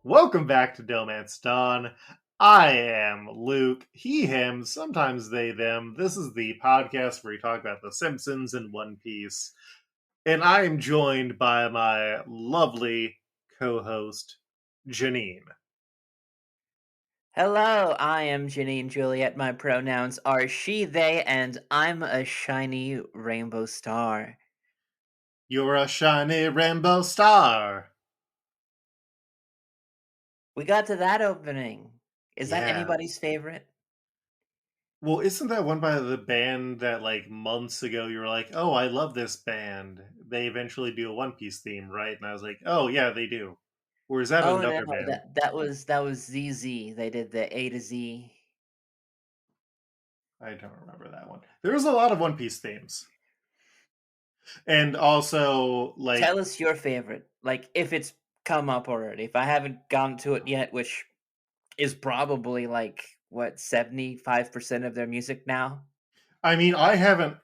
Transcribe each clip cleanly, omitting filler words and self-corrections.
Welcome back to DohMance Dawn. I am Luke, he, him, sometimes they, them. This is the podcast where we talk about The Simpsons and One Piece. And I am joined by my lovely co-host, Janine. Hello, I am Janine Juliet. My pronouns are she, they, and I'm a shiny rainbow star. You're a shiny rainbow star. We got to that opening. Is that Yeah. anybody's favorite? Well, isn't that one by the band that, like, months ago you were like, oh, I love this band. They eventually do a One Piece theme, right? And I was like, oh, yeah, they do. Or is that Oh no, another band? that was ZZ. They did the A to Z. I don't remember that one. There's a lot of One Piece themes. And also, like... Tell us your favorite. Like, if it's come up already. If I haven't gone to it yet, which is probably, like, what, 75% of their music now? I mean, I haven't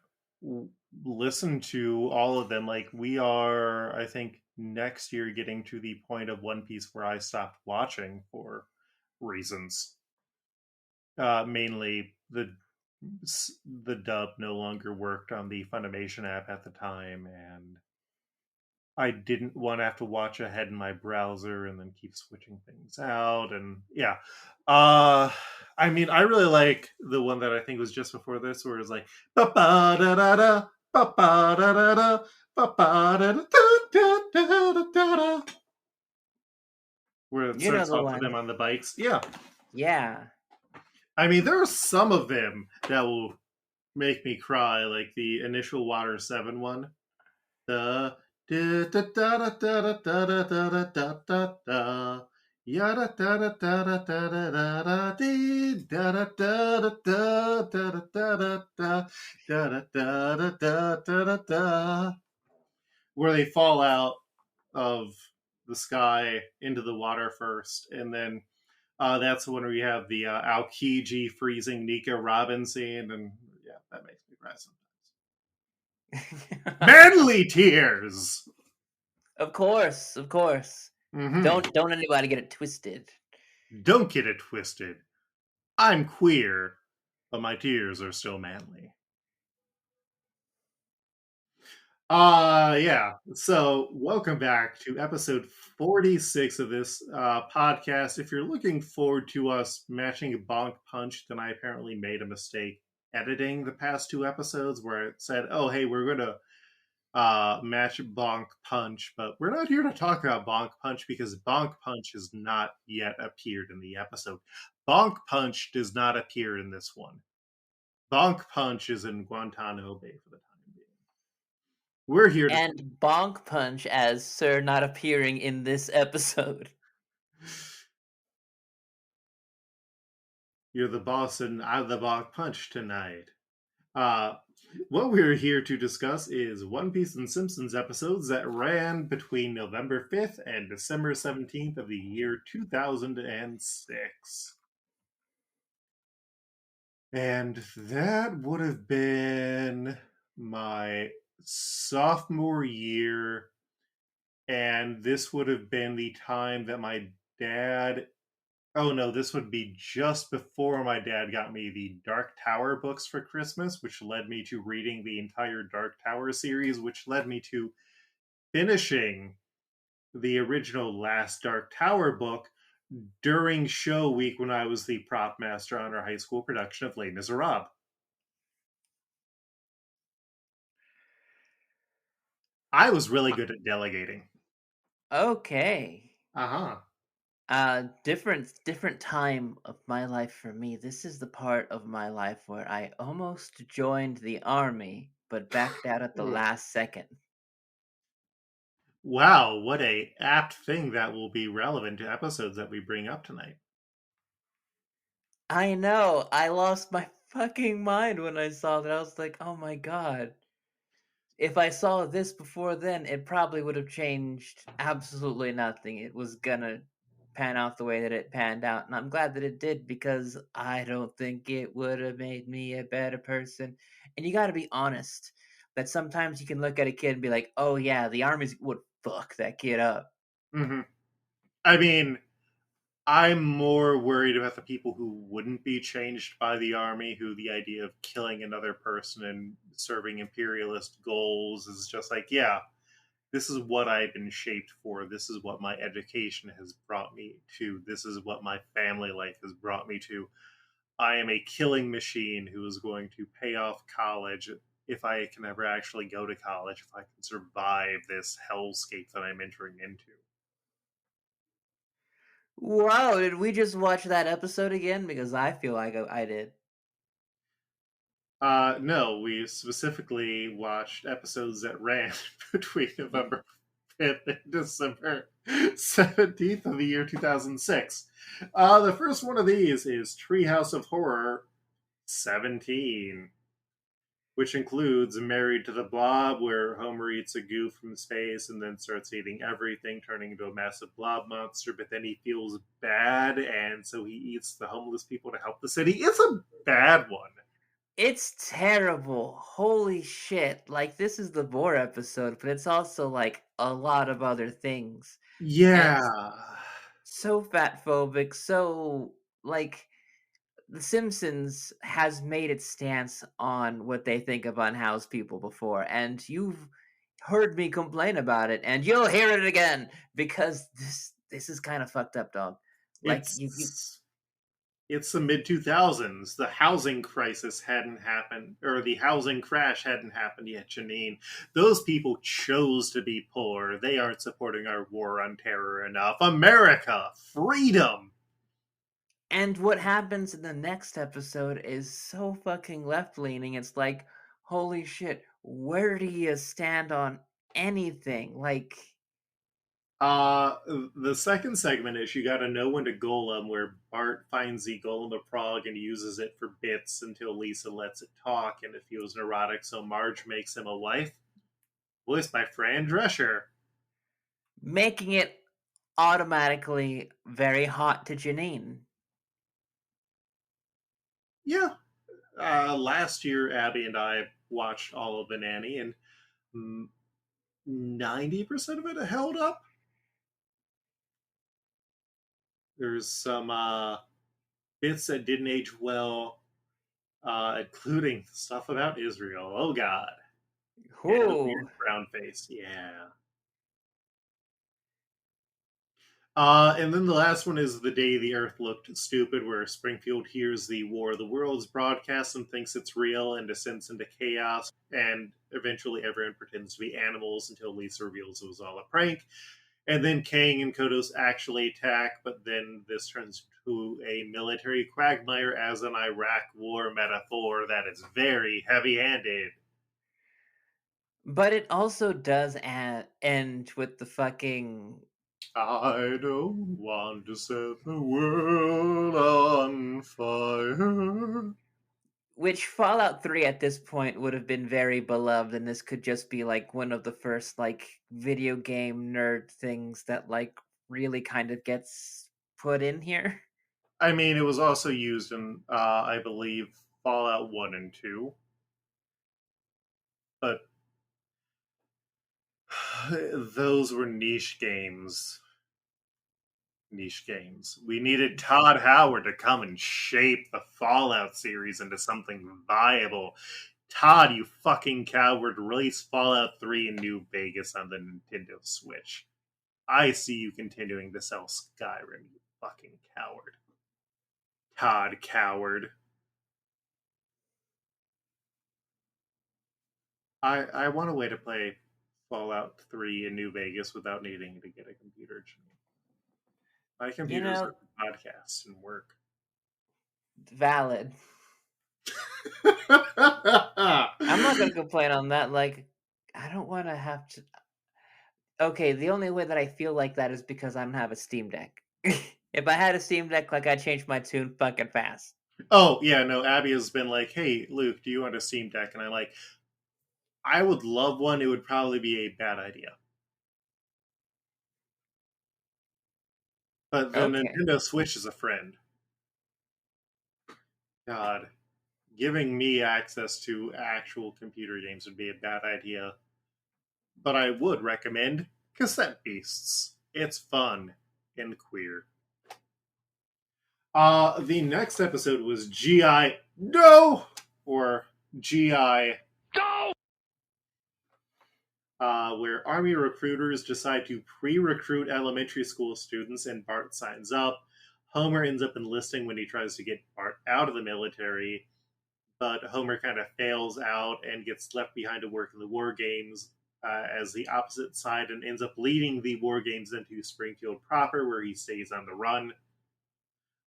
listened to all of them. Like, we are, I think, next year getting to the point of One Piece where I stopped watching for reasons. Mainly the dub no longer worked on the Funimation app at the time, and I didn't want to have to watch ahead in my browser and then keep switching things out. And yeah, I mean, I really like the one that I think was just before this, where it's like ba ba da da da ba ba da da da ba ba da da da da da, where it You know starts the off with one. them on the bikes. Yeah, Yeah. I mean, there are some of them that will make me cry, like the initial Water 7 one. The da da da da da da da da da da da. Yada da da da da da da da da dee da da da da da da da da da da da da da, where they fall out of the sky into the water first, and then that's the one where you have the Aokiji freezing Nico Robin scene, and yeah, that makes me cry sometimes. Manly tears. Of course, of course. Mm-hmm. Don't anybody get it twisted. Don't get it twisted. I'm queer, but my tears are still manly. Yeah. So, welcome back to episode 46 of this podcast. If you're looking forward to us matching a bonk punch, then I apparently made a mistake editing the past two episodes where it said, oh, hey, we're going to match Bonk Punch, but we're not here to talk about Bonk Punch because Bonk Punch has not yet appeared in the episode. Bonk Punch does not appear in this one. Bonk Punch is in Guantanamo Bay for the time being. We're here to... And Bonk Punch as Sir not appearing in this episode. You're the boss and I'm the Bonk Punch tonight. What we're here to discuss is One Piece and Simpsons episodes that ran between November 5th and December 17th of the year 2006. And that would have been my sophomore year, and this would have been the time that my dad... Oh no, this would be just before my dad got me the Dark Tower books for Christmas, which led me to reading the entire Dark Tower series, which led me to finishing the original last Dark Tower book during show week when I was the prop master on our high school production of Les Miserables. I was really good at delegating. Okay. Uh-huh. Different time of my life for me. This is the part of my life where I almost joined the army, but backed out at the last second. Wow, what a apt thing that will be relevant to episodes that we bring up tonight. I know. I lost my fucking mind when I saw that. I was like, oh my god. If I saw this before then, it probably would have changed absolutely nothing. It was gonna pan out the way that it panned out, and I'm glad that it did because I don't think it would have made me a better person. And you got to be honest that sometimes you can look at a kid and be like, "Oh yeah, the armies would fuck that kid up." Hmm. I mean, I'm more worried about the people who wouldn't be changed by the army, who the idea of killing another person and serving imperialist goals is just like, yeah, this is what I've been shaped for. This is what my education has brought me to. This is what my family life has brought me to. I am a killing machine who is going to pay off college if I can ever actually go to college, if I can survive this hellscape that I'm entering into. Wow, did we just watch that episode again? Because I feel like I did. No, we specifically watched episodes that ran between November 5th and December 17th of the year 2006. The first one of these is Treehouse of Horror 17, which includes Married to the Blob, where Homer eats a goof from space and then starts eating everything, turning into a massive blob monster, but then he feels bad, and so he eats the homeless people to help the city. It's a bad one. It's terrible. Holy shit. Like, this is the Boar episode, but it's also like a lot of other things. And Yeah. it's so fat phobic, so like The Simpsons has made its stance on what they think of unhoused people before, and you've heard me complain about it, and you'll hear it again because this is kind of fucked up, dog. Like you It's it's the mid 2000s. The housing crisis hadn't happened, or the housing crash hadn't happened yet, Janine. Those people chose to be poor. They aren't supporting our war on terror enough. America, freedom. And what happens in the next episode is so fucking left leaning. It's like, holy shit, where do you stand on anything? Like, Uh, the second segment is You Gotta Know When to Golem, where Bart finds the Golem of Prague and uses it for bits until Lisa lets it talk and it feels neurotic, so Marge makes him a wife. Voiced by Fran Drescher. making it automatically very hot to Janine. Yeah, last year, Abby and I watched all of The Nanny, and 90% of it held up. There's some bits that didn't age well, including stuff about Israel. Oh, God. And the Whoo. weird brown face. Yeah. And then the last one is The Day the Earth Looked Stupid, where Springfield hears the War of the Worlds broadcast and thinks it's real and descends into chaos. And eventually everyone pretends to be animals until Lisa reveals it was all a prank. And then Kang and Kodos actually attack, but then this turns to a military quagmire as an Iraq war metaphor that is very heavy handed. But it also does end with the fucking. I don't want to set the world on fire. Which Fallout 3 at this point would have been very beloved, and this could just be like one of the first like video game nerd things that like really kind of gets put in here. I mean, it was also used in, I believe, Fallout 1 and 2, but those were niche games. Niche games. We needed Todd Howard to come and shape the Fallout series into something viable. Todd, you fucking coward, release Fallout 3 in New Vegas on the Nintendo Switch. I see you continuing to sell Skyrim, you fucking coward. Todd Coward. I want a way to play Fallout 3 in New Vegas without needing to get a computer. My You computers know, are for podcasts and work. valid. I'm not gonna complain on that. Like, I don't want to have to. Okay, the only way that I feel like that is because I don't have a Steam Deck. If I had a Steam Deck, like I'd change my tune fucking fast. Oh, yeah, no, Abby has been like, hey, Luke, do you want a Steam Deck? And I'm like, I would love one. It would probably be a bad idea. But the Okay. Nintendo Switch is a friend. God, giving me access to actual computer games would be a bad idea. But I would recommend Cassette Beasts. It's fun and queer. The next episode was GI No or GI where Army recruiters decide to pre recruit elementary school students, and Bart signs up. Homer ends up enlisting when he tries to get Bart out of the military, but Homer kind of fails out and gets left behind to work in the war games as the opposite side and ends up leading the war games into Springfield proper, where he stays on the run.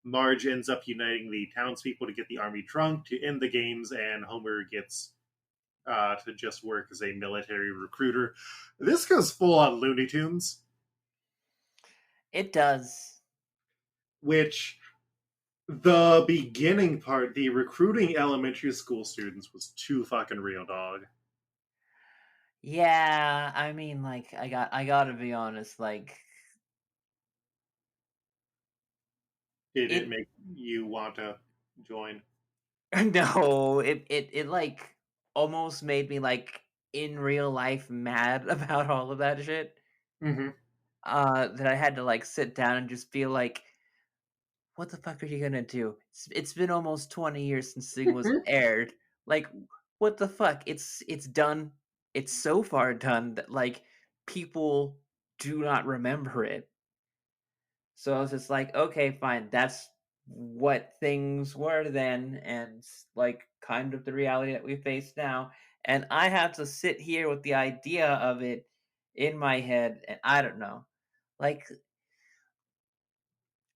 Marge ends up uniting the townspeople to get the army drunk to end the games, and Homer gets to just work as a military recruiter. This goes full on Looney Tunes, It does. which the beginning part, the recruiting elementary school students, was too fucking real, dog. Yeah, I mean, like, I gotta be honest, like, Did it it, make you want to join? no, it, like, almost made me, like, in real life mad about all of that shit, Mm-hmm. that I had to, like, sit down and just feel like, "What the fuck are you gonna do? It's been almost 20 years since thing was aired, like, what the fuck? It's done. It's so far done that, like, people do not remember it." So I was just like, okay, fine. That's what things were then, and like kind of the reality that we face now. And I have to sit here with the idea of it in my head, and I don't know. Like,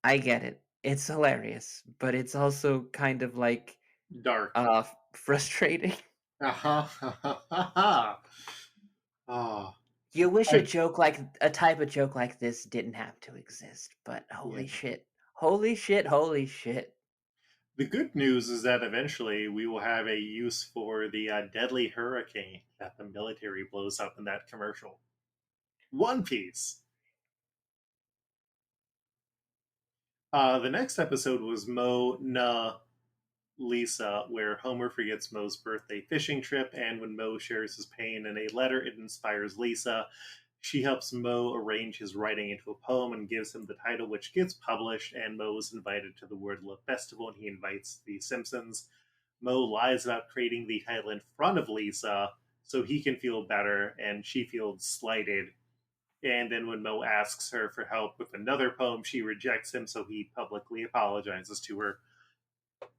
I get it. It's hilarious, but it's also kind of like Dark. frustrating. Uh-huh. Oh, You wish a I, joke like a type of joke like this didn't have to exist, but yeah. holy shit. Holy shit, holy shit. The good news is that eventually we will have a use for the deadly hurricane that the military blows up in that commercial. One Piece. The next episode was Mo Na Lisa, where Homer forgets Mo's birthday fishing trip, and when Mo shares his pain in a letter, it inspires Lisa. She helps Mo arrange his writing into a poem and gives him the title, which gets published, and Mo is invited to the Word Love Festival, and he invites the Simpsons. Mo lies about creating the title in front of Lisa so he can feel better, and she feels slighted. And then when Mo asks her for help with another poem, she rejects him, so he publicly apologizes to her.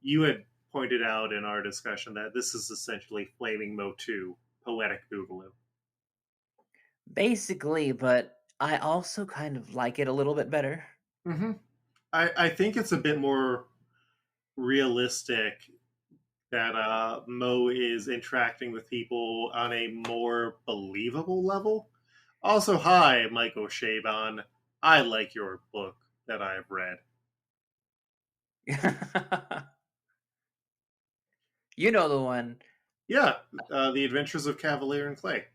You had pointed out in our discussion that this is essentially Flaming Mo 2, Poetic Boogaloo. Basically, but I also kind of like it a little bit better. Mm-hmm. I think it's a bit more realistic that Mo is interacting with people on a more believable level. Also, hi, Michael Chabon. I like your book that I've read. You know the one. Yeah, The Adventures of Cavalier and Clay.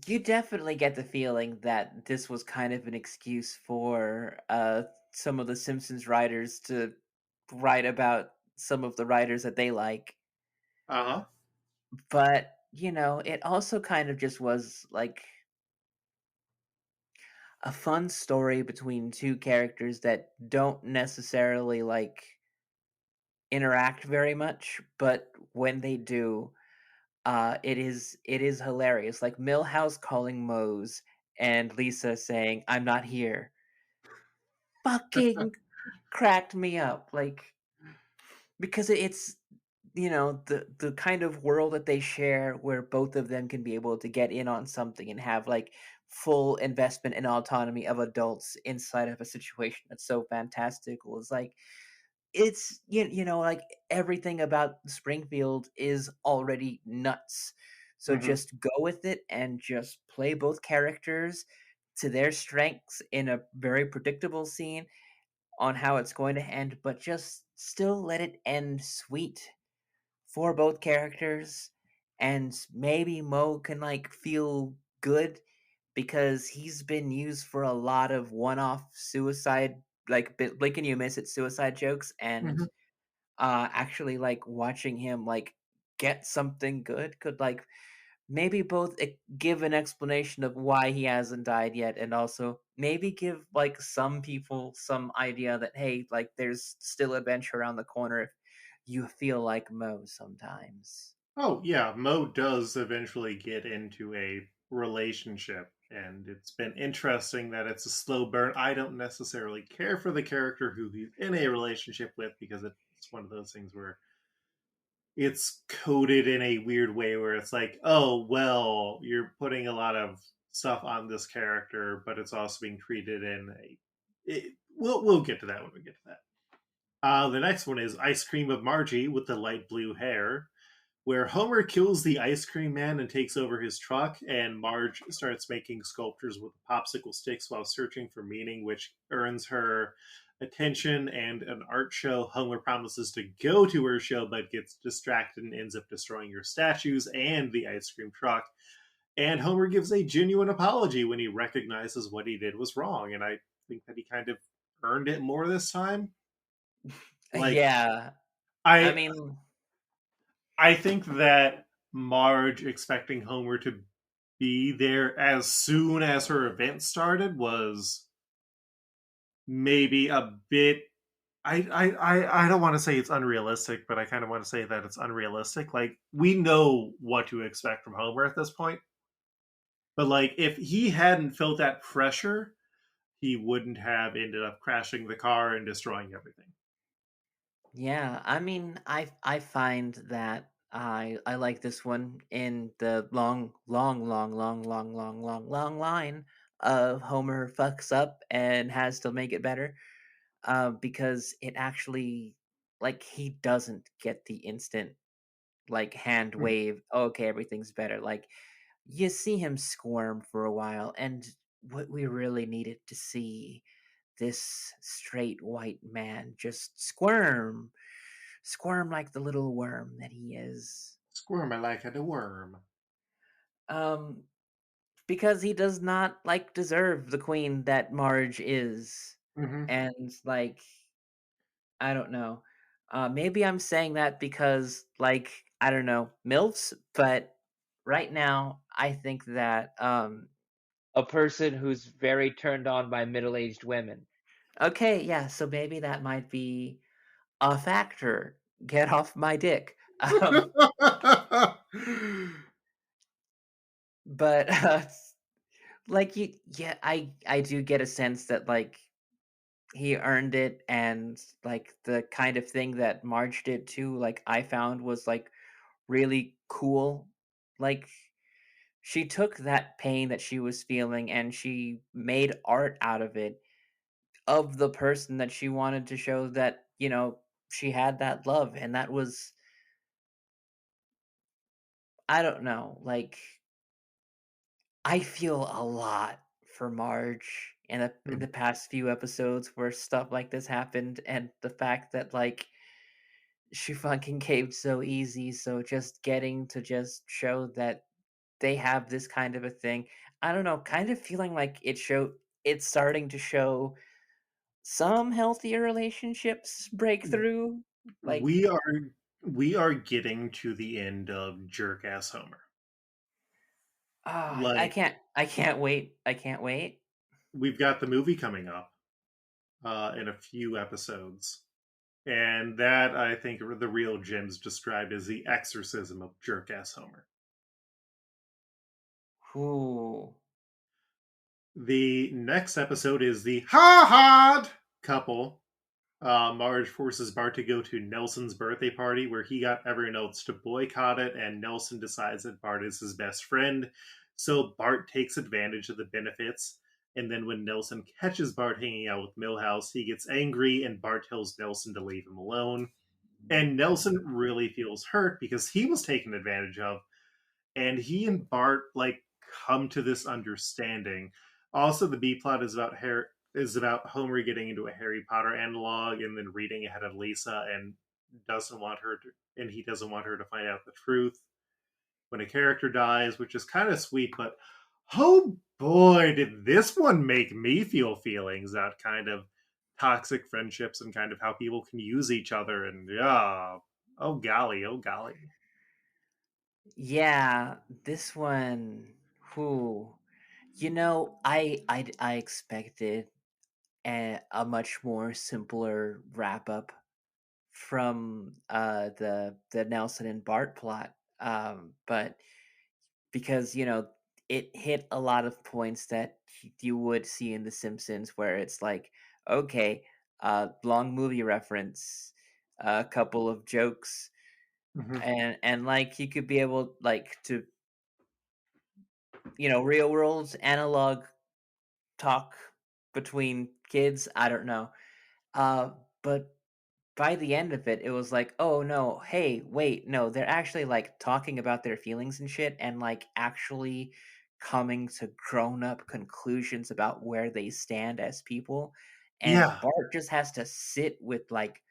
You definitely get the feeling that this was kind of an excuse for some of the Simpsons writers to write about some of the writers that they like. Uh huh. But, it also kind of just was like a fun story between two characters that don't necessarily like interact very much, but when they do, it is hilarious. Like Millhouse calling Mose and Lisa saying, "I'm not here." Fucking cracked me up. Like, because it's the kind of world that they share where both of them can be able to get in on something and have like full investment and autonomy of adults inside of a situation that's so fantastical. It's like like everything about Springfield is already nuts. So Mm-hmm. just go with it and just play both characters to their strengths in a very predictable scene on how it's going to end, but just still let it end sweet for both characters. And maybe Mo can like feel good because he's been used for a lot of one-off suicide, like blink and you miss it suicide jokes, and Mhm. actually like watching him like get something good could like maybe both give an explanation of why he hasn't died yet, and also maybe give like some people some idea that hey, like there's still adventure around the corner if you feel like Mo sometimes. Oh yeah, Mo does eventually get into a relationship, and it's been interesting that it's a slow burn. I don't necessarily care for the character who he's in a relationship with because it's one of those things where it's coded in a weird way where it's like, oh well, you're putting a lot of stuff on this character, but it's also being treated in a. We'll get to that when we get to that. The next one is Ice Cream of Margie with the light blue hair, where Homer kills the ice cream man and takes over his truck, and Marge starts making sculptures with popsicle sticks while searching for meaning, which earns her attention and an art show. Homer promises to go to her show, but gets distracted and ends up destroying her statues and the ice cream truck. And Homer gives a genuine apology when he recognizes what he did was wrong, and I think that he kind of earned it more this time. Like Yeah, I I mean, I think that Marge expecting Homer to be there as soon as her event started was maybe a bit. I don't want to say it's unrealistic, but I kind of want to say that it's unrealistic. Like we know what to expect from Homer at this point, but like if he hadn't felt that pressure, he wouldn't have ended up crashing the car and destroying everything. yeah, I mean, I find that I like this one in the long line of Homer fucks up and has to make it better, because it actually like he doesn't get the instant like hand Hmm. wave. Okay, everything's better. Like you see him squirm for a while, and what we really needed to see this straight white man just squirm like the little worm that he is. Squirm, I like a worm. Um, because he does not like deserve the queen that Marge is, Hmm. and like I don't know. Maybe I'm saying that because like I don't know milfs, but right now I think that a person who's very turned on by middle-aged women. Okay, yeah, so maybe that might be a factor. Get off my dick. But like you, yeah, I do get a sense that like he earned it, and like the kind of thing that Marge did too. Like I found was like really cool. Like she took that pain that she was feeling and she made art out of it, of the person that she wanted to show that she had that love, and that was I don't know like I feel a lot for Marge in the past few episodes where stuff like this happened, and the fact that like she fucking caved so easy. So just getting to just show that they have this kind of a thing. I don't know, kind of feeling like it's starting to show some healthier relationships break through. Like, we are we are getting to the end of jerk ass Homer. Like I can't wait. I can't wait. we've got the movie coming up in a few episodes, and that I think are the real gems described as the exorcism of jerk ass Homer. Ooh. The next episode is the ha ha couple. Marge forces Bart to go to Nelson's birthday party where he got everyone else to boycott it, and Nelson decides that Bart is his best friend. So Bart takes advantage of the benefits. And then when Nelson catches Bart hanging out with Milhouse, he gets angry and Bart tells Nelson to leave him alone. And Nelson really feels hurt because he was taken advantage of, and he and Bart like come to this understanding. Also, the B plot is about Homer getting into a Harry Potter analog and then reading ahead of Lisa, and he doesn't want her to find out the truth when a character dies, which is kind of sweet. But Oh boy, did this one make me feel feelings about kind of toxic friendships and kind of how people can use each other and yeah. Oh golly, oh golly. Yeah, this one, who, I expected a much more simpler wrap up from the Nelson and Bart plot. But because it hit a lot of points that you would see in The Simpsons, where it's like, okay, long movie reference, a couple of jokes, Mhm. and like you could be able like to real world analog talk between kids. I don't know, but by the end of it, it was like, oh no, hey, wait, no, they're actually like talking about their feelings and shit, and like actually coming to grown up conclusions about where they stand as people. And Yeah. Bart just has to sit with like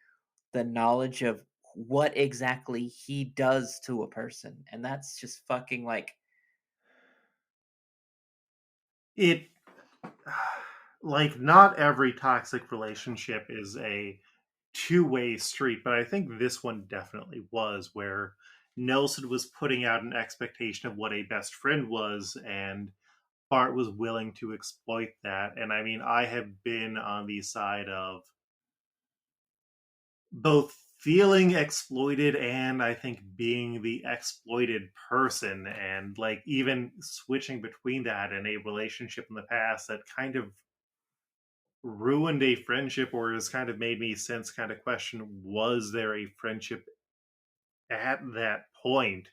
the knowledge of what exactly he does to a person. And that's just fucking like, It like not every toxic relationship is a two-way street, but I think this one definitely was where Nelson was putting out an expectation of what a best friend was and Bart was willing to exploit that. And I mean, I have been on the side of both feeling exploited and I think being the exploited person and like even switching between that and a relationship in the past that kind of ruined a friendship or has kind of made me since kind of question was there a friendship at that point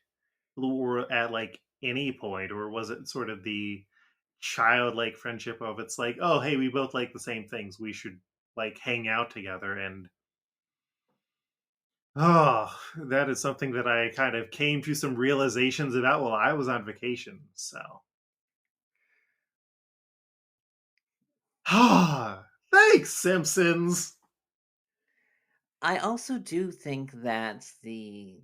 or at like any point or was it sort of the childlike friendship of it's like oh hey we both like the same things we should like hang out together and oh that is something that I kind of came to some realizations about while I was on vacation so ah thanks Simpsons. I also do think that the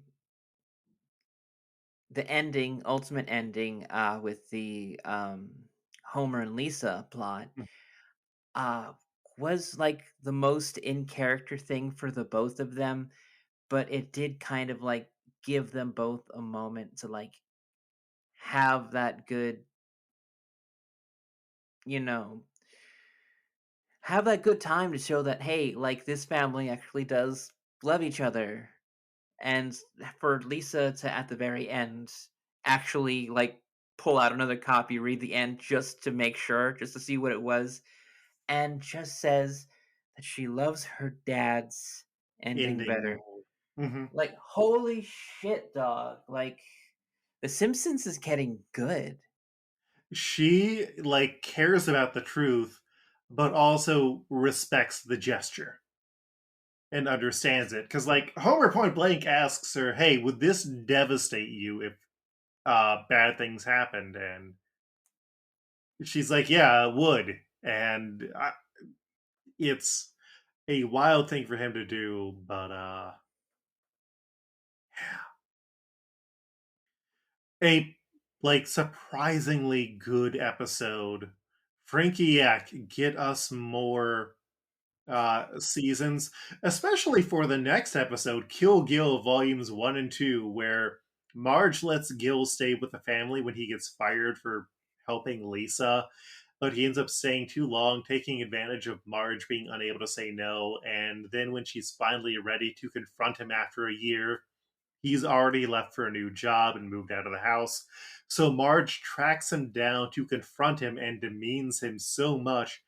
ending, ultimate ending, with the Homer and Lisa plot, uh, was like the most in character thing for the both of them, but it did kind of like give them both a moment to like have that good, you know, have that good time to show that, hey, like this family actually does love each other. And for Lisa to at the very end actually like pull out another copy, read the end just to make sure, just to see what it was, and just says that she loves her dad's ending Ending better. more. Mhm. Like, holy shit, dog. Like, The Simpsons is getting good. She like cares about the truth but also respects the gesture and understands it because like Homer point blank asks her hey would this devastate you if bad things happened and she's like yeah it would and it's a wild thing for him to do but a like surprisingly good episode. Frankie, get us more seasons, especially for the next episode, Kill Gil Volumes 1 and 2, where Marge lets Gil stay with the family when he gets fired for helping Lisa, but he ends up staying too long, taking advantage of Marge being unable to say no. And then when she's finally ready to confront him after a year, he's already left for a new job and moved out of the house. So Marge tracks him down to confront him and demeans him so much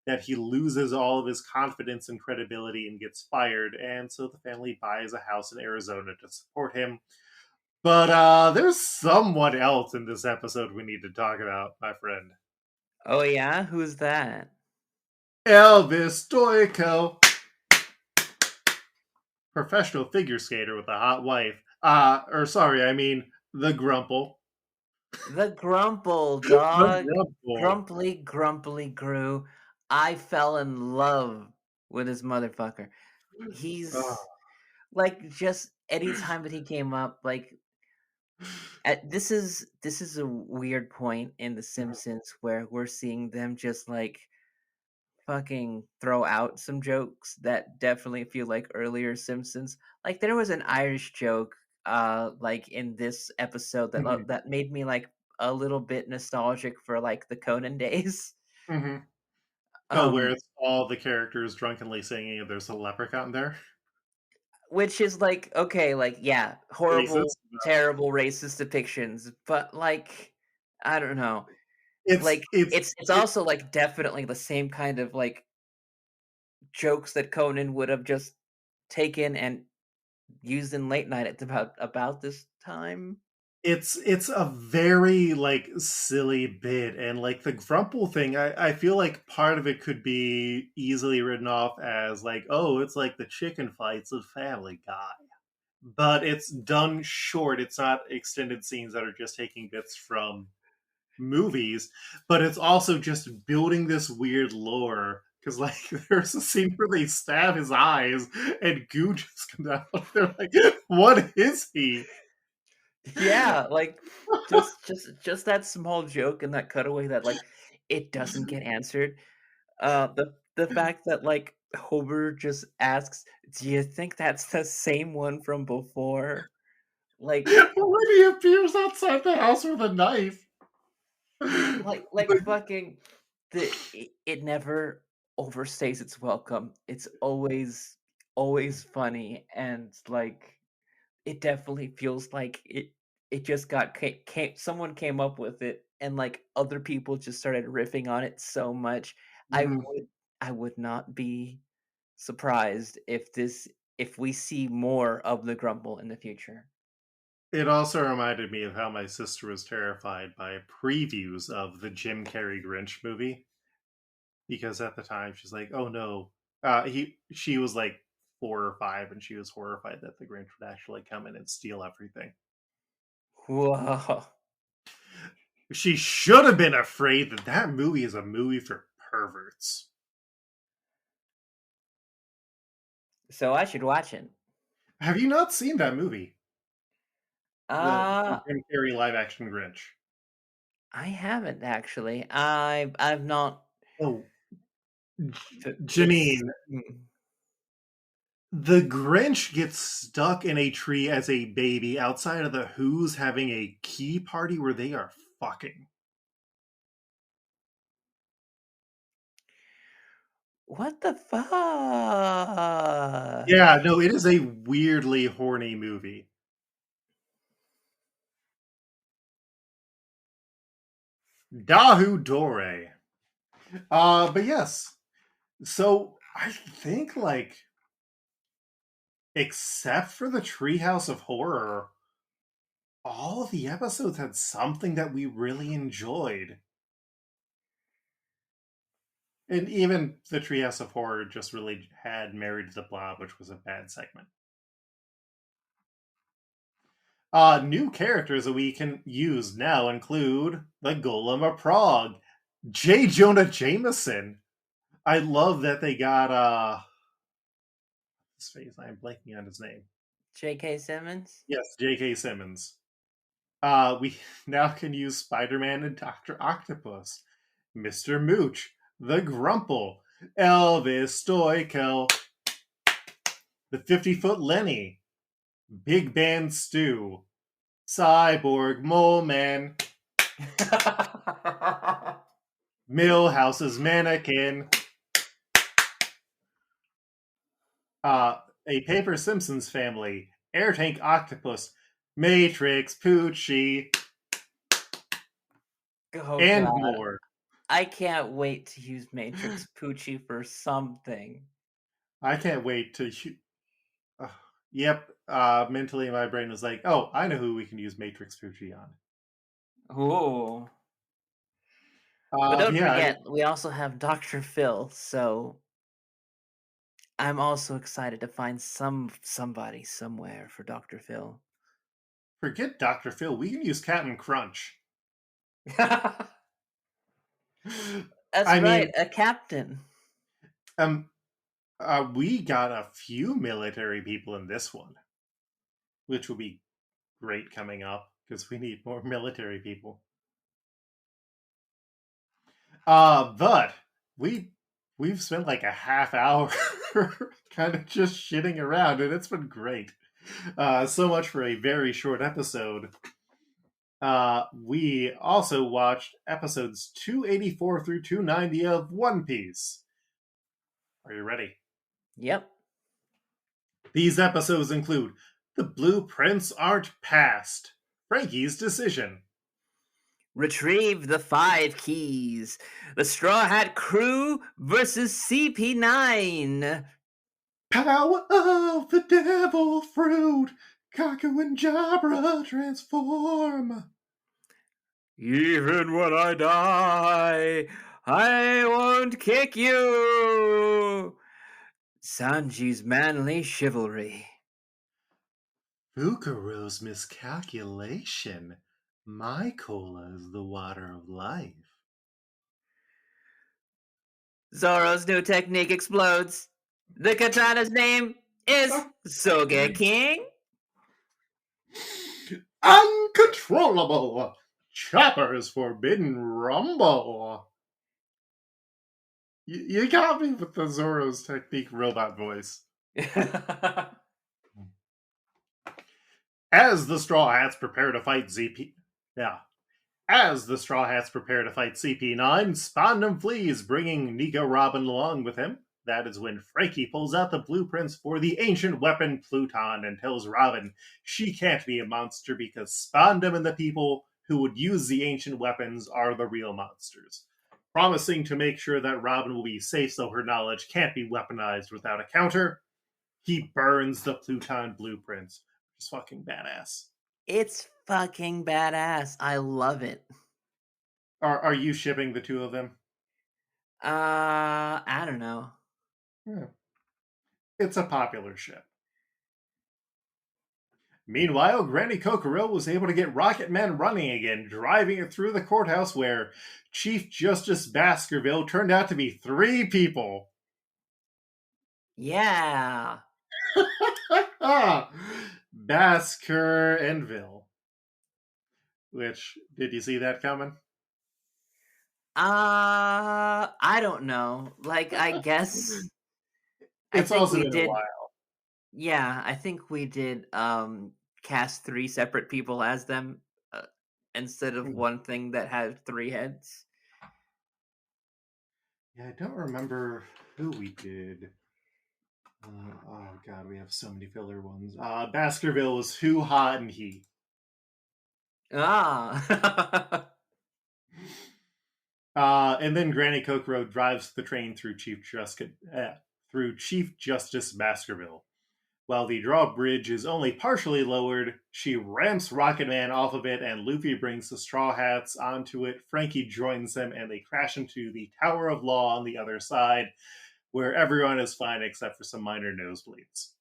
that he loses all of his confidence and credibility and gets fired. And so the family buys a house in Arizona to support him. But there's someone else in this episode we need to talk about, my friend. Oh, yeah? Who's that? Elvis Stoico, professional figure skater with a hot wife. Or sorry, I mean the Grumple. The Grumple, The dog. Grumple. Grumply, grumpily grew. I fell in love with this motherfucker. He's Oh, like just anytime that he came up, like This is a weird point in The Simpsons where we're seeing them just like fucking throw out some jokes that definitely feel like earlier Simpsons. Like there was an Irish joke, like in this episode Mhm, that made me like a little bit nostalgic for like the Conan days. mhm. Oh, where Um, it's all the characters drunkenly singing and there's a leprechaun there? which is like okay, like yeah, horrible, Racist? terrible racist depictions, but like I don't know. It's Like it's it's it also like definitely the same kind of like jokes that Conan would have just taken and used in late night at about this time. it's a very, like, silly bit, and, like, the Grumple thing, I feel like part of it could be easily written off as, like, "Oh, it's like the chicken fights of Family Guy." But it's done short, it's not extended scenes that are just taking bits from movies, but it's also just building this weird lore. Because, like, there's a scene where they stab his eyes and goo just comes out. They're like, what is he? Yeah, like just that small joke and that cutaway that like it doesn't get answered. The fact that like Homer just asks, "Do you think that's the same one from before?" Like When he appears outside the house with a knife. like fucking it never overstays its welcome. It's always funny and like it definitely feels like it just got came someone came up with it and like other people just started riffing on it so much. I Mhm. would I would not be surprised if we see more of the Grumble in the future. It also reminded me of how my sister was terrified by previews of the Jim Carrey Grinch movie. Because at the time she's like, "Oh no," she was like 4 or 5, and she was horrified that the Grinch would actually come in and steal everything. Whoa. She should have been afraid that that movie is a movie for perverts. So I should watch it. Have you not seen that movie, the Uh Jim Carrey live action Grinch? I haven't actually. I've not Oh, it's Janine, mm. the Grinch gets stuck in a tree as a baby outside of the Who's having a key party where they are fucking. What the fuck? Yeah, no, it is a weirdly horny movie. Dahu Dore. But yes. So I think, like, except for the Treehouse of Horror, all of the episodes had something that we really enjoyed. And even the Treehouse of Horror just really had Married to the Blob, which was a bad segment. New characters that we can use now include the Golem of Prague, J. Jonah Jameson. I love that they got his face. I'm blanking on his name. J.K. Simmons? Yes, J.K. Simmons. We now can use Spider-Man and Doctor Octopus, Mr. Mooch, the Grumple, Elvis Stoikel, the 50-foot Lenny, Big Band Stew, Cyborg Mole Man, Millhouse's Mannequin, a Paper Simpsons family, Air Tank Octopus, Matrix Poochie, Oh and god. more. I can't wait to use Matrix Poochie for something. I can't wait to. Uh, yep. Mentally, my brain was like, "Oh, I know who we can use Matrix Poochie on." Ooh. But don't Yeah. forget, we also have Dr. Phil, so I'm also excited to find somebody somewhere for Dr. Phil. Forget Doctor Phil. We can use Captain Crunch. That's I right, mean, a captain. um, we got a few military people in this one, which will be great coming up. because we need more military people. But we've spent like a half hour kind of just shitting around, and it's been great. So much for a very short episode. We also watched episodes 284 through 290 of One Piece. Are you ready? Yep. These episodes include The Blueprints Aren't Passed, Frankie's Decision, Retrieve the 5 keys. The Straw Hat Crew versus CP9. Power of the Devil Fruit, Kaku and Jabra transform. Even when I die, I won't kick you. Sanji's manly chivalry. Fukaro's miscalculation. My cola is the water of life. Zoro's new technique explodes. The katana's name is Sogeking. Uncontrollable! Chopper's Forbidden Rumble! You got me with the Zoro's technique robot voice. As the Straw Hats prepare to fight As the Straw Hats prepare to fight CP9, Spandam flees, bringing Nico Robin along with him. That is when Frankie pulls out the blueprints for the ancient weapon Pluton and tells Robin she can't be a monster because Spandam and the people who would use the ancient weapons are the real monsters. Promising to make sure that Robin will be safe so her knowledge can't be weaponized without a counter, he burns the Pluton blueprints, which is fucking badass. It's fucking badass. I love it. Are you shipping the two of them? I don't know. Yeah. It's a popular ship. Meanwhile, Granny Kokoro was able to get Rocket Man running again, driving it through the courthouse where Chief Justice Baskerville turned out to be 3 people. Yeah. Basker and Ville. Which, did you see that coming? I don't know. Like, I guess It's also been did. a while. Yeah, I think we did cast 3 separate people as them instead of one thing that had 3 heads. Yeah, I don't remember who we did. Oh god, we have so many filler ones. Baskerville was Who, Hot, and He. Ah. And then Granny Kokoro drives the train through Chief Justice Baskerville. While the drawbridge is only partially lowered, she ramps Rocket Man off of it, and Luffy brings the Straw Hats onto it. Frankie joins them, and they crash into the Tower of Law on the other side, where everyone is fine except for some minor nosebleeds.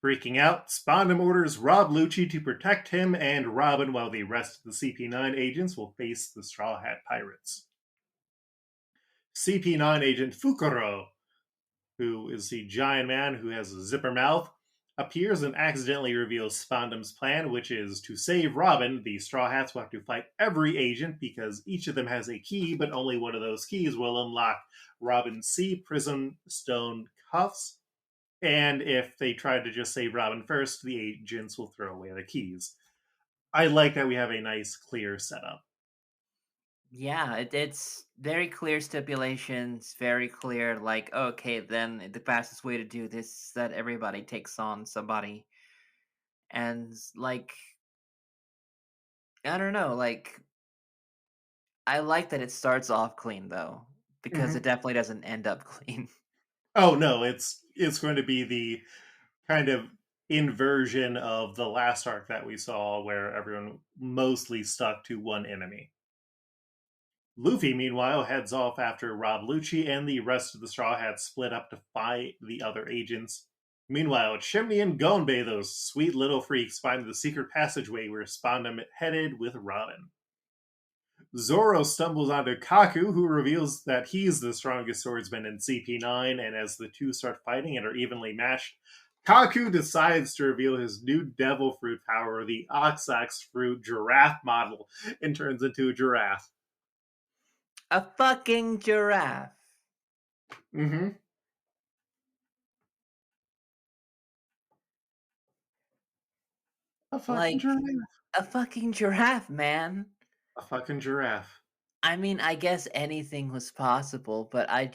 Freaking out, Spandam orders Rob Lucci to protect him and Robin while the rest of the CP9 agents will face the Straw Hat Pirates. CP9 agent Fukuro, who is the giant man who has a zipper mouth, appears and accidentally reveals Spandam's plan, which is to save Robin. The Straw Hats will have to fight every agent because each of them has a key, but only one of those keys will unlock Robin's Sea Prism Stone cuffs. And if they try to just save Robin first, the agents will throw away the keys. I like that we have a nice, clear setup. Yeah, it's very clear stipulations, very clear, like, okay, then the fastest way to do this is that everybody takes on somebody. And, like, I don't know, like, I like that it starts off clean, though, because it definitely doesn't end up clean. Oh, no, it's going to be the kind of inversion of the last arc that we saw where everyone mostly stuck to one enemy. Luffy, meanwhile, heads off after Rob Lucci and the rest of the Straw Hats split up to fight the other agents. Meanwhile, Chimney and Gonbei, those sweet little freaks, find the secret passageway where Spandam headed with Robin. Zoro stumbles onto Kaku, who reveals that he's the strongest swordsman in CP9, and as the two start fighting and are evenly matched, Kaku decides to reveal his new devil fruit power, the Oxax fruit giraffe model, and turns into a giraffe. A fucking giraffe. Mm-hmm. A fucking Like, giraffe. a fucking giraffe, man. A fucking giraffe. I mean, I guess anything was possible, but a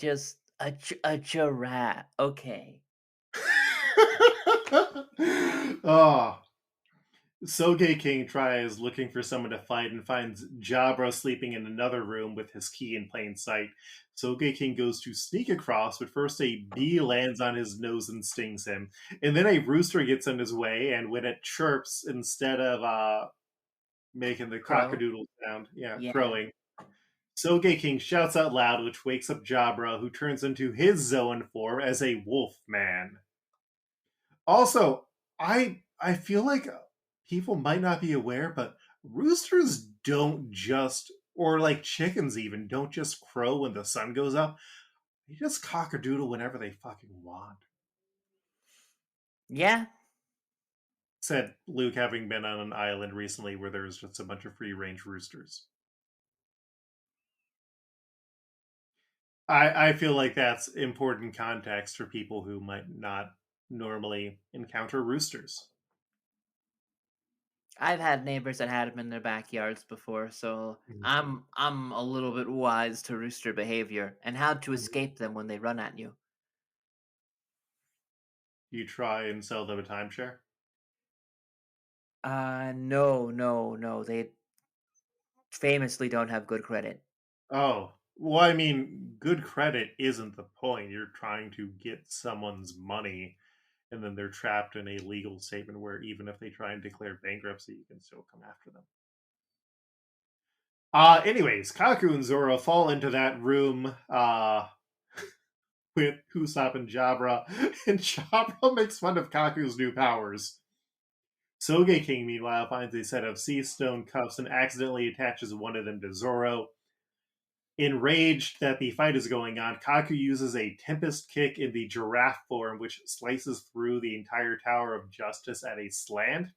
giraffe. Okay. Oh, Soge King tries looking for someone to fight and finds Jabra sleeping in another room with his key in plain sight. Soge King goes to sneak across, but first a bee lands on his nose and stings him. And then a rooster gets in his way, and when it chirps, instead of making the Crow? cockadoodle sound, yeah, Yeah. crowing, Soge King shouts out loud, which wakes up Jabra, who turns into his Zoan form as a wolf man. Also, I feel like people might not be aware, but roosters don't just, or like chickens even, don't just crow when the sun goes up. They just cockadoodle whenever they fucking want. Yeah. Said Luke, having been on an island recently where there's just a bunch of free range roosters. I feel like that's important context for people who might not normally encounter roosters. I've had neighbors that had them in their backyards before, so Mhm. I'm a little bit wise to rooster behavior and how to escape them when they run at you. You try and sell them a timeshare? No, no, no. They famously don't have good credit. Oh, well, I mean, good credit isn't the point. You're trying to get someone's money, and then they're trapped in a legal statement where even if they try and declare bankruptcy, you can still come after them. Anyways, Kaku and Zoro fall into that room with Usopp and Jabra, and Jabra makes fun of Kaku's new powers. Soge King, meanwhile, finds a set of sea stone cuffs and accidentally attaches one of them to Zoro. Enraged that the fight is going on, Kaku uses a Tempest Kick in the giraffe form, which slices through the entire Tower of Justice at a slant.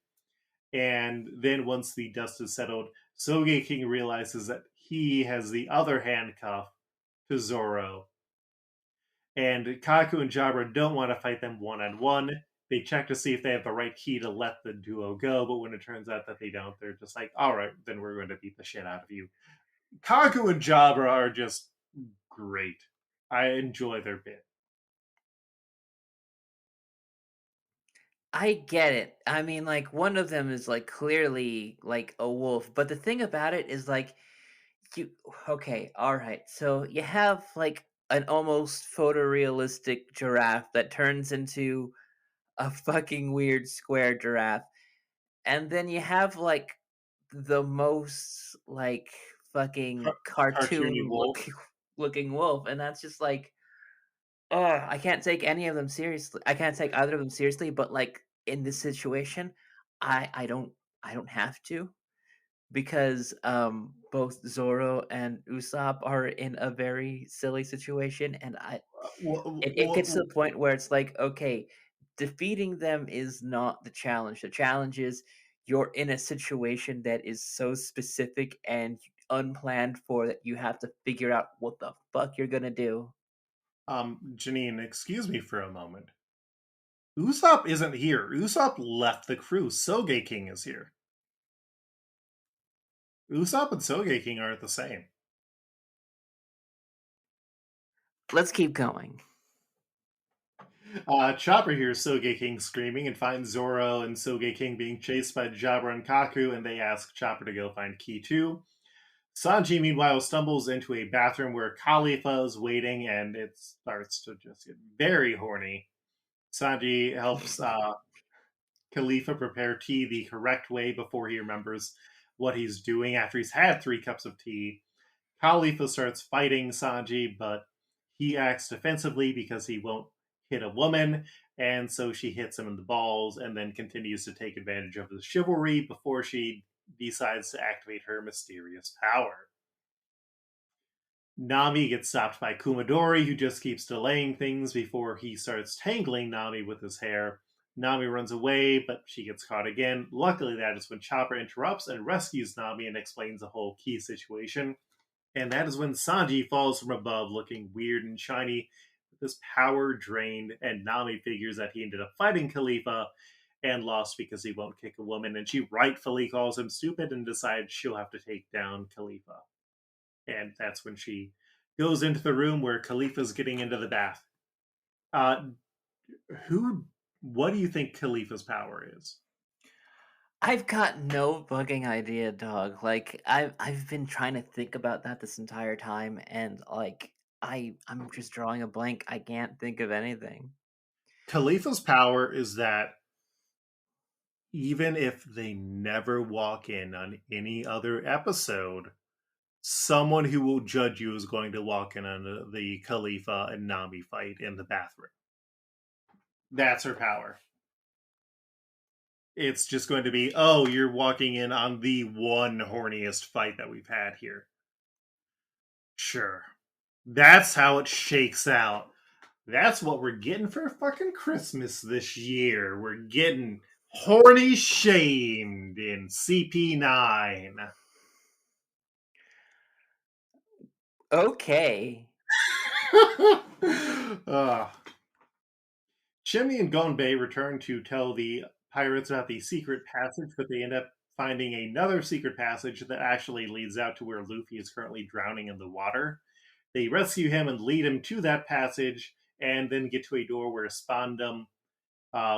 And then, once the dust is settled, Soge King realizes that he has the other handcuff to Zoro. And Kaku and Jabra don't want to fight them one on one. They check to see if they have the right key to let the duo go, but when it turns out that they don't, they're just like, all right, then we're going to beat the shit out of you. Kaku and Jabra are just great. I enjoy their bit. I get it. I mean, like, one of them is like clearly like a wolf, but the thing about it is like you okay, all right. So you have like an almost photorealistic giraffe that turns into a fucking weird square giraffe. And then you have like the most like fucking Cartoony cartoon wolf. looking wolf, and that's just like, I can't take any of them seriously. I can't take either of them seriously, but like in this situation, I don't have to because both Zoro and Usopp are in a very silly situation, and it gets to the point where it's like, okay, defeating them is not the challenge. The challenge is you're in a situation that is so specific and unplanned for that you have to figure out what the fuck you're gonna do. Janine, excuse me for a moment. Usopp isn't here. Usopp left the crew. Soge King is here. Usopp and Soge King aren't the same. Let's keep going. Chopper hears Soge King screaming and finds Zoro and Soge King being chased by Jabra and Kaku, and they ask Chopper to go find Key 2. Sanji, meanwhile, stumbles into a bathroom where Khalifa is waiting, and it starts to just get very horny. Sanji helps Khalifa prepare tea the correct way before he remembers what he's doing after he's had 3 cups of tea. Khalifa starts fighting Sanji, but he acts defensively because he won't hit a woman, and so she hits him in the balls and then continues to take advantage of his chivalry before she decides to activate her mysterious power. Nami gets stopped by Kumadori, who just keeps delaying things before he starts tangling Nami with his hair. Nami runs away, but she gets caught again. Luckily, that is when Chopper interrupts and rescues Nami and explains the whole key situation. And that is when Sanji falls from above looking weird and shiny with his power drained, and Nami figures that he ended up fighting Khalifa and lost because he won't kick a woman, and she rightfully calls him stupid and decides she'll have to take down Khalifa. And that's when she goes into the room where Khalifa's getting into the bath. Uh, who? What do you think Khalifa's power is? I've got no fucking idea, dog. Like I've been trying to think about that this entire time, and like I'm just drawing a blank. I can't think of anything. Khalifa's power is that even if they never walk in on any other episode, someone who will judge you is going to walk in on the Khalifa and Nami fight in the bathroom. That's her power. It's just going to be, oh, you're walking in on the one horniest fight that we've had here. Sure. That's how it shakes out. That's what we're getting for fucking Christmas this year. We're getting horny shamed in CP9. Okay. Chimney and Gonbei return to tell the pirates about the secret passage, but they end up finding another secret passage that actually leads out to where Luffy is currently drowning in the water. They rescue him and lead him to that passage, and then get to a door where Spandam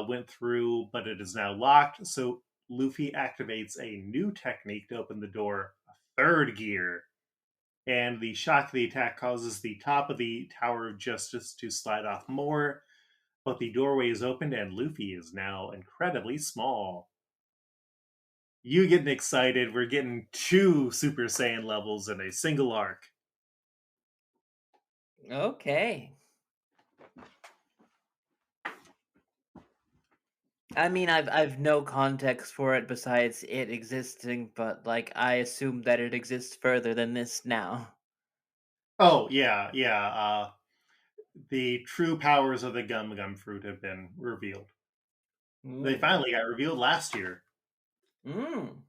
went through, but it is now locked. So Luffy activates a new technique to open the door, a third gear. And the shock of the attack causes the top of the Tower of Justice to slide off more, but the doorway is opened and Luffy is now incredibly small. You getting excited? We're getting 2 Super Saiyan levels in a single arc. Okay. I mean, I've no context for it besides it existing, but like I assume that it exists further than this now. Oh, yeah, yeah. The true powers of the Gum Gum Fruit have been revealed. They Mm. finally got revealed last year, Mm.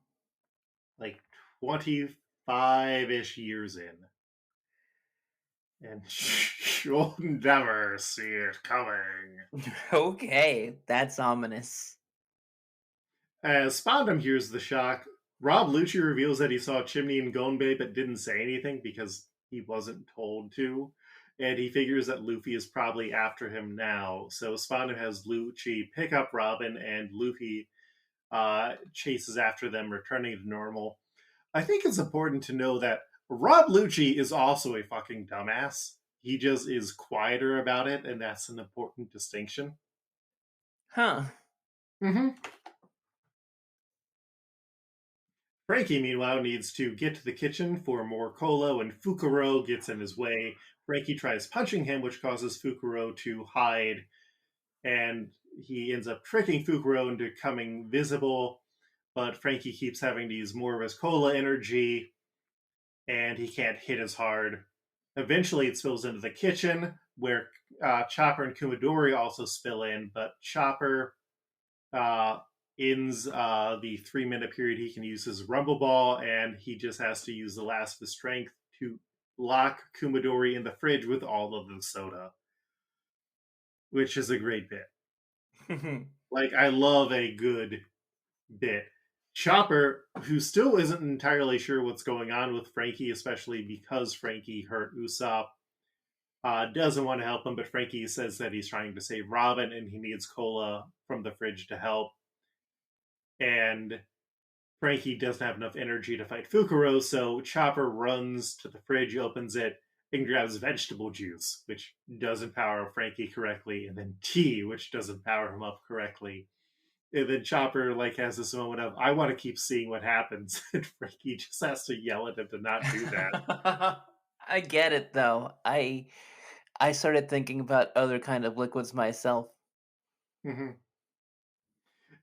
like 25-ish years in. And you'll never see it coming. Okay, that's ominous. As Spandam hears the shock, Rob Lucci reveals that he saw Chimney and Gonbei but didn't say anything because he wasn't told to. And he figures that Luffy is probably after him now. So Spandam has Lucci pick up Robin, and Luffy chases after them, returning to normal. I think it's important to know that Rob Lucci is also a fucking dumbass. He just is quieter about it, and that's an important distinction. Huh. Mm-hmm. Frankie, meanwhile, needs to get to the kitchen for more cola when Fukuro gets in his way. Frankie tries punching him, which causes Fukuro to hide, and he ends up tricking Fukuro into becoming visible. But Frankie keeps having to use more of his cola energy, and he can't hit as hard. Eventually, it spills into the kitchen, where Chopper and Kumadori also spill in, but Chopper uh, ends the 3-minute period. He can use his Rumble Ball, and he just has to use the last of his strength to lock Kumadori in the fridge with all of the soda, which is a great bit. Like, I love a good bit. Chopper, who still isn't entirely sure what's going on with Frankie, especially because Frankie hurt Usopp, doesn't want to help him, but Frankie says that he's trying to save Robin and he needs cola from the fridge to help. And Frankie doesn't have enough energy to fight Fukuro, so Chopper runs to the fridge, opens it, and grabs vegetable juice, which doesn't power Frankie correctly, and then tea, which doesn't power him up correctly. And then Chopper has this moment of, I want to keep seeing what happens. And Frankie just has to yell at him to not do that. I get it though. I started thinking about other kind of liquids myself. Mm-hmm.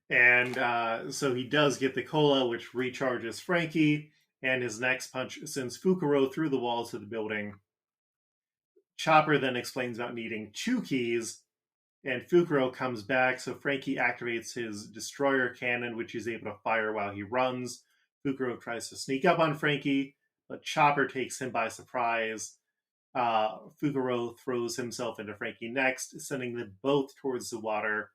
And so he does get the cola, which recharges Frankie, and his next punch sends Fukuro through the walls of the building. Chopper then explains about needing 2 keys, And Fukuro comes back, so Frankie activates his destroyer cannon, which he's able to fire while he runs. Fukuro tries to sneak up on Frankie, but Chopper takes him by surprise. Fukuro throws himself into Frankie next, sending them both towards the water.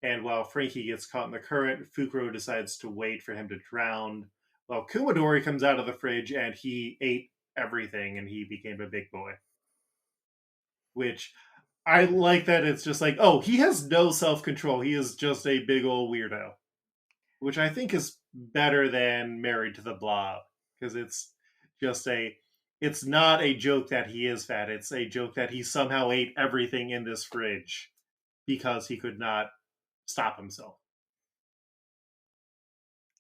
And while Frankie gets caught in the current, Fukuro decides to wait for him to drown. While Kumadori comes out of the fridge and he ate everything and he became a big boy. Which I like that it's just like, oh, he has no self control. He is just a big old weirdo. Which I think is better than Married to the Blob. Because it's not a joke that he is fat. It's a joke that he somehow ate everything in this fridge because he could not stop himself.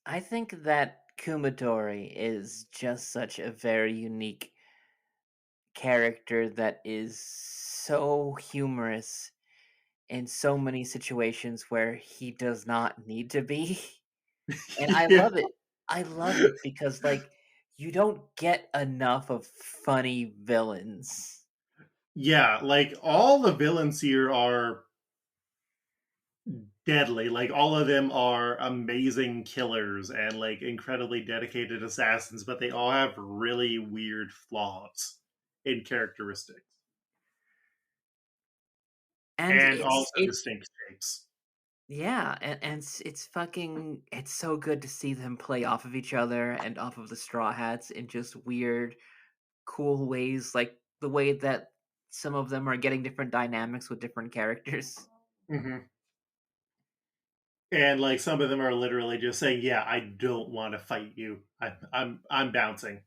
I think that Kumadori is just such a very unique character that is so humorous in so many situations where he does not need to be. And I Yeah. love it. I love it because, like, you don't get enough of funny villains. Yeah, like all the villains here are deadly. Like all of them are amazing killers and like incredibly dedicated assassins, but they all have really weird flaws in characteristics And and it's also it distinct shapes. yeah, and it's fucking it's so good to see them play off of each other and off of the Straw Hats in just weird, cool ways, like the way that some of them are getting different dynamics with different characters. Hmm. And like some of them are literally just saying, "Yeah, I don't want to fight you. I'm bouncing."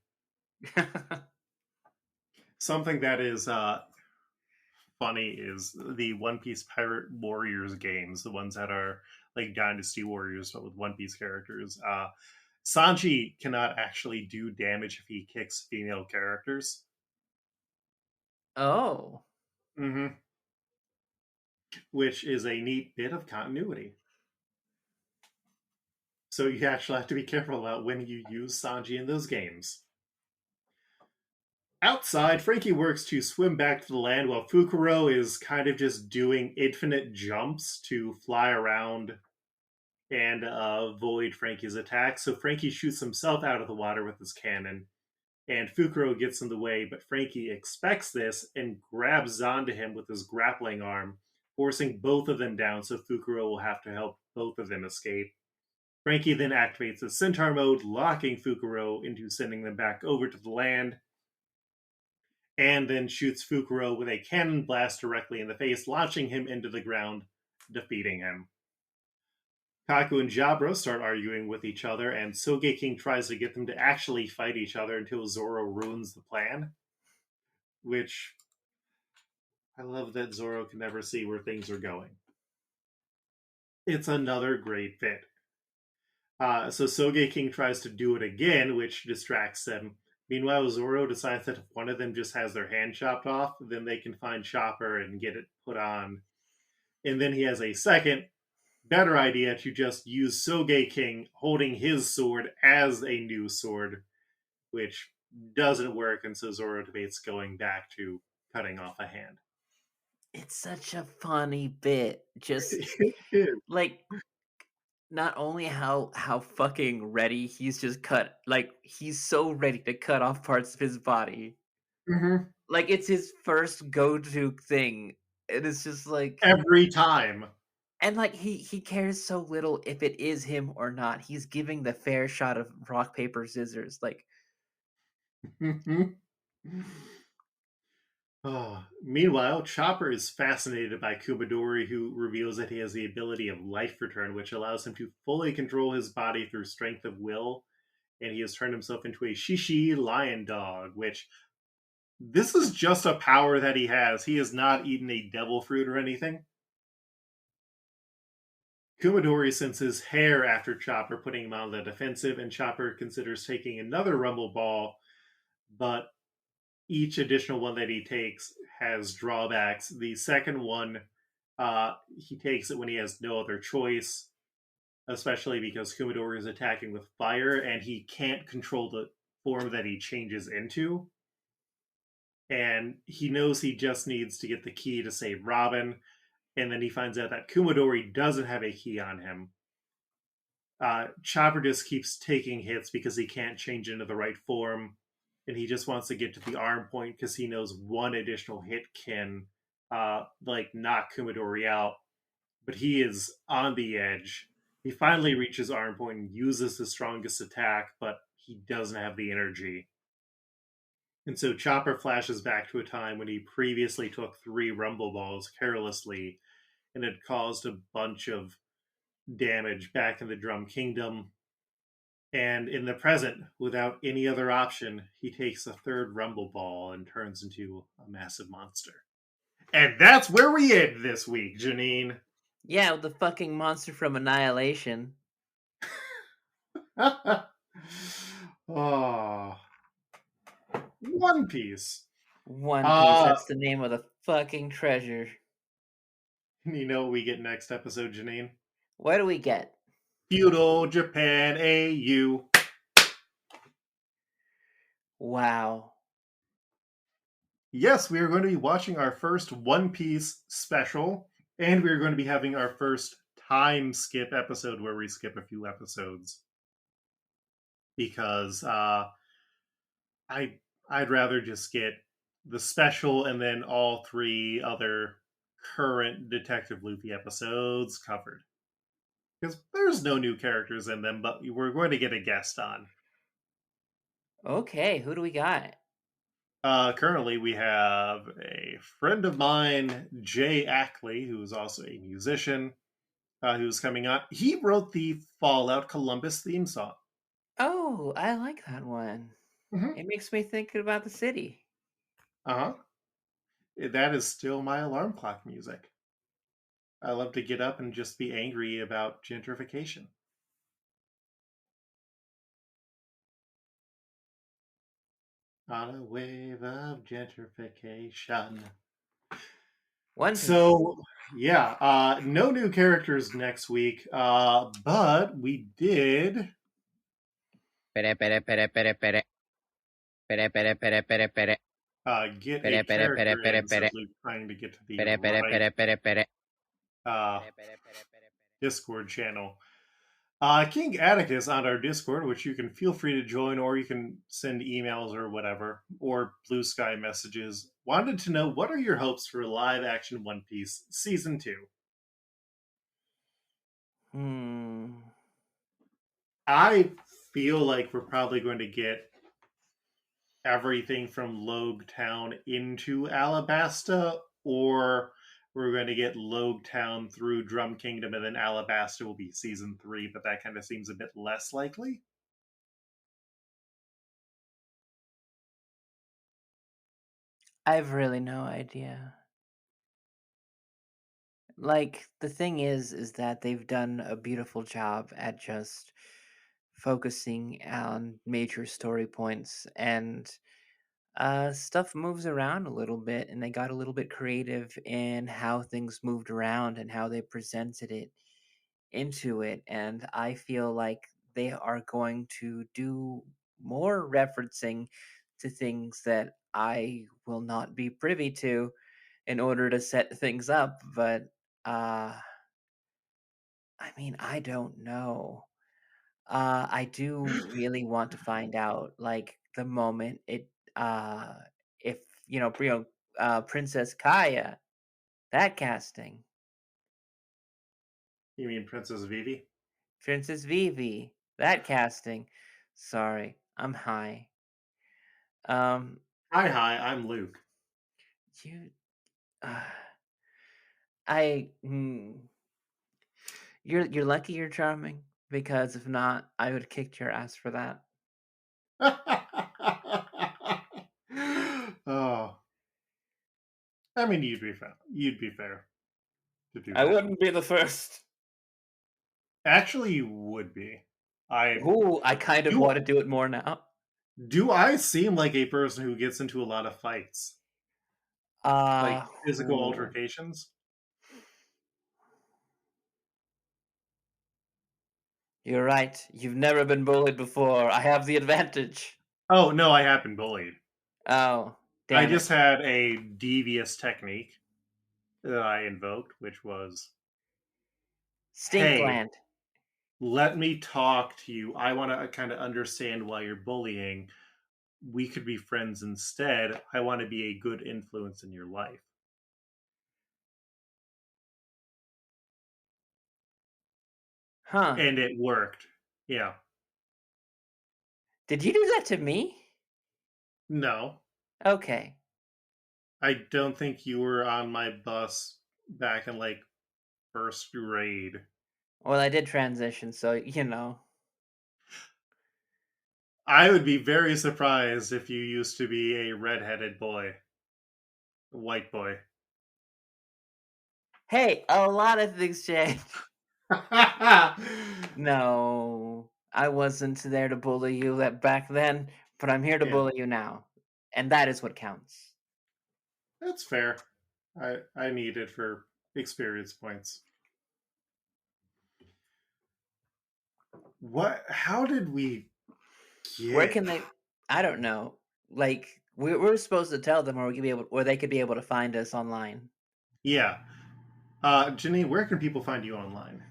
Something that is funny is the One Piece Pirate Warriors games, the ones that are like Dynasty Warriors but with One Piece characters. Sanji cannot actually do damage if he kicks female characters. Oh. Hmm. Which is a neat bit of continuity. So you actually have to be careful about when you use Sanji in those games. Outside, Frankie works to swim back to the land while Fukuro is kind of just doing infinite jumps to fly around and avoid Frankie's attack. So Frankie shoots himself out of the water with his cannon, and Fukuro gets in the way, but Frankie expects this and grabs onto him with his grappling arm, forcing both of them down so Fukuro will have to help both of them escape. Frankie then activates the Centaur mode, locking Fukuro into sending them back over to the land, and then shoots Fukuro with a cannon blast directly in the face, launching him into the ground, defeating him. Kaku and Jabra start arguing with each other, and Sogeking tries to get them to actually fight each other until Zoro ruins the plan. Which I love that Zoro can never see where things are going. It's another great fit. So Sogeking tries to do it again, which distracts them. Meanwhile, Zoro decides that if one of them just has their hand chopped off, then they can find Chopper and get it put on. And then he has a second, better idea to just use Sogeking holding his sword as a new sword, which doesn't work, and so Zoro debates going back to cutting off a hand. It's such a funny bit. Just It is. like not only how fucking ready he's just cut, like he's so ready to cut off parts of his body. Mhm. Like it's his first go-to thing. And it's just like Every time. and like he cares so little if it is him or not. He's giving the fair shot of rock paper scissors. Like Mhm. Meanwhile, Chopper is fascinated by Kumadori, who reveals that he has the ability of life return, which allows him to fully control his body through strength of will, and he has turned himself into a Shishi lion dog, which this is just a power that he has. He has not eaten a devil fruit or anything. Kumadori sends his hair after Chopper, putting him on the defensive, and Chopper considers taking another Rumble Ball, but each additional one that he takes has drawbacks. The second one, he takes it when he has no other choice, especially because Kumadori is attacking with fire and he can't control the form that he changes into. And he knows he just needs to get the key to save Robin. and then he finds out that Kumadori doesn't have a key on him. Chopper just keeps taking hits because he can't change into the right form, and he just wants to get to the arm point because he knows one additional hit can knock Kumadori out. But he is on the edge. He finally reaches arm point and uses his strongest attack, but he doesn't have the energy. And so Chopper flashes back to a time when he previously took 3 Rumble Balls carelessly and had caused a bunch of damage back in the Drum Kingdom. And in the present, without any other option, he takes a 3rd Rumble Ball and turns into a massive monster. And that's where we end this week, Janine. Yeah, with the fucking monster from Annihilation. Oh, One Piece. One Piece, that's the name of the fucking treasure. You know what we get next episode, Janine? What do we get? Feudal Japan AU. Wow. Yes, we are going to be watching our first One Piece special, and we're going to be having our first time skip episode where we skip a few episodes. Because I'd rather just get the special and then all 3 other current Detective Luffy episodes covered. Because there's no new characters in them, but we're going to get a guest on. Okay, who do we got? Currently, we have a friend of mine, Jay Ackley, who is also a musician, who's coming on. He wrote the Fallout Columbus theme song. Oh, I like that one. Mm-hmm. It makes me think about the city. Uh-huh. That is still my alarm clock music. I love to get up and just be angry about gentrification. On a wave of gentrification. One Piece. So, yeah, no new characters next week, but we did Pere, pere, pere, pere, pere. Pere, pere, pere, pere, pere. Get Pere, a pere, character pere, pere, in, says pere. Luke, trying to get to the Pere, pere, pere, right pere, pere. uh, Pere, pere, pere, pere. Discord channel. King Atticus on our Discord, which you can feel free to join, or you can send emails or whatever, or Blue Sky messages, wanted to know, what are your hopes for live action One Piece Season 2? I feel like we're probably going to get everything from Logue Town into Alabasta, or we're going to get Logue Town through Drum Kingdom, and then Alabasta will be Season 3, but that kind of seems a bit less likely. I have really no idea. Like, the thing is that they've done a beautiful job at just focusing on major story points, and stuff moves around a little bit, and they got a little bit creative in how things moved around and how they presented it into it. And I feel like they are going to do more referencing to things that I will not be privy to in order to set things up. But I mean, I don't know. I do really want to find out, like, the moment uh, if Princess Kaya, that casting, You mean Princess Vivi? Princess Vivi, that casting. Sorry, I'm high. Um, Hi, I'm Luke. you, uh, I, you're lucky you're charming, because if not, I would have kicked your ass for that. Oh, I mean, you'd be fair. You'd be fair to do I that. wouldn't be the first. Actually, you would be. Ooh, I kind of do, want to do it more now. do I seem like a person who gets into a lot of fights? Like physical Ooh. altercations? You're right. You've never been bullied before. I have the advantage. Oh, no, I have been bullied. Oh, I damn it. just had a devious technique. that I invoked, which was, hey, Stinkland. let me talk to you. I want to kind of understand why you're bullying. We could be friends instead. I want to be a good influence in your life. Huh. And it worked. Yeah. Did you do that to me? No, Okay. I don't think you were on my bus back in like first grade. Well, I did transition, so you know. I would be very surprised if you used to be a redheaded boy, a white boy. Hey, a lot of things changed. No, I wasn't there to bully you back then, but I'm here to Yeah, bully you now, and that is what counts. that's fair. I need it for experience points. What? How did we Where get? can they? I don't know. Like we're supposed to tell them, or we could be able, or they could be able to find us online. Yeah, Janine, where can people find you online?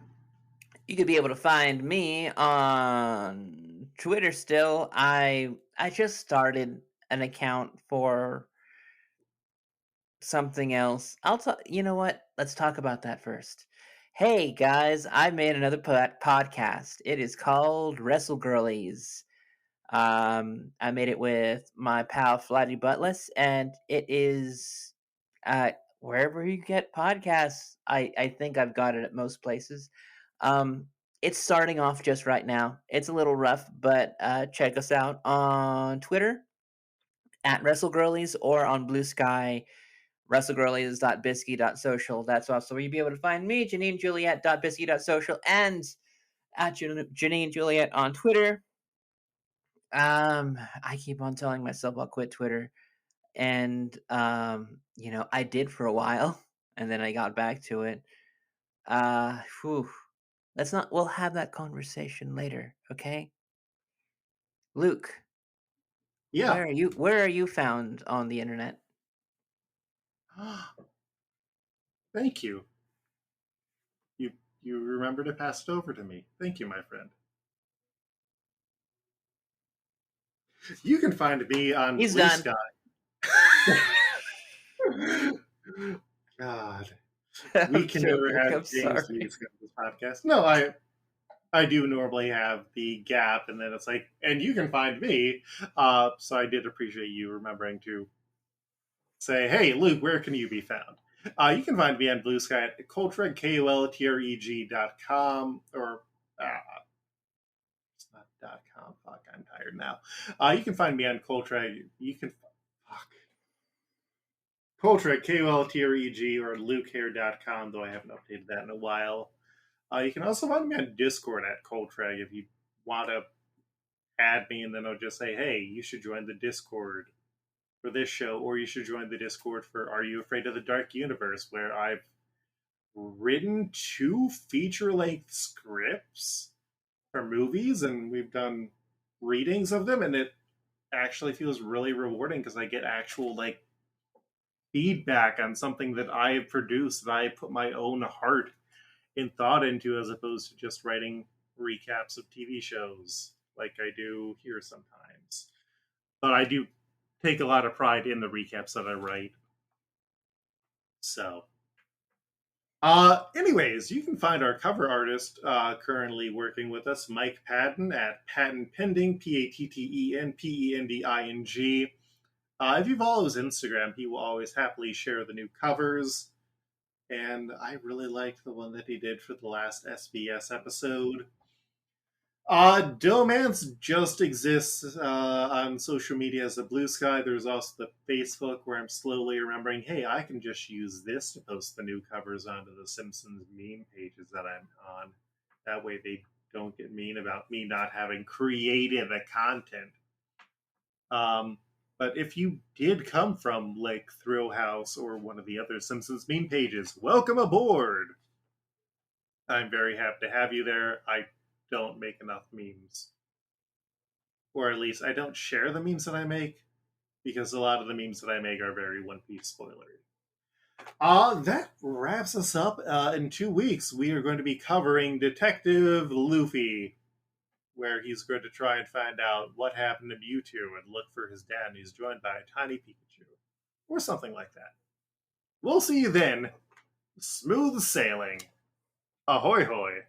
You could be able to find me on Twitter still. I just started an account for something else. I'll talk. You know what? Let's talk about that first. Hey guys, I made another podcast. It is called Wrestle Girlies. I made it with my pal Flatty Buttless, and it is wherever you get podcasts. I think I've got it at most places. Um, it's starting off just right now. It's a little rough, but check us out on Twitter at WrestleGirlies or on Blue Sky WrestleGirlies.bisky.social. That's also where you'll be able to find me, JanineJuliet.bisky.social, and at Janine Juliet on Twitter. I keep on telling myself I'll quit Twitter, and you know, I did for a while, and then I got back to it. Whew. Let's not. We'll have that conversation later, okay? Luke, Yeah. Where are you found on the internet? Thank you. You you remember to pass it over to me. Thank you, my friend. You can find me on He's Blue done. Sky. God, we I'm can never joking. have I'm James sorry. Leeds come to this podcast. No, I do normally have the gap, and then it's like, and you can find me. So I did appreciate you remembering to say, hey, Luke, where can you be found? You can find me on Blue Sky at Coltreg, KOLTREG.com, or it's not .com. Fuck, I'm tired now. You can find me on Coltreg. You can, fuck. Coltreg, KOLTREG, or LukeHair.com, though I haven't updated that in a while. You can also find me on Discord at Coltreg if you want to add me, and then I'll just say, hey, you should join the Discord for this show, or you should join the Discord for Are You Afraid of the Dark Universe, where I've written 2 feature-length scripts for movies, and we've done readings of them, and it actually feels really rewarding because I get actual like feedback on something that I have produced that I put my own heart and thought into, as opposed to just writing recaps of TV shows like I do here sometimes. But I do take a lot of pride in the recaps that I write. So, anyways, you can find our cover artist currently working with us, Mike Patton, at Patton Pending, PattenPending. If you follow his Instagram, he will always happily share the new covers. And I really liked the one that he did for the last SBS episode. DohMance just exists on social media as a Blue Sky. There's also the Facebook where I'm slowly remembering, hey, I can just use this to post the new covers onto the Simpsons meme pages that I'm on. That way they don't get mean about me not having created the content. But if you did come from like Thrill House or one of the other Simpsons meme pages, welcome aboard. I'm very happy to have you there. I don't make enough memes. Or at least I don't share the memes that I make because a lot of the memes that I make are very One Piece spoilery. That wraps us up. In 2 weeks, we are going to be covering Detective Luffy, where he's going to try and find out what happened to Mewtwo and look for his dad. And he's joined by a tiny Pikachu, or something like that. We'll see you then. Smooth sailing. Ahoy hoy.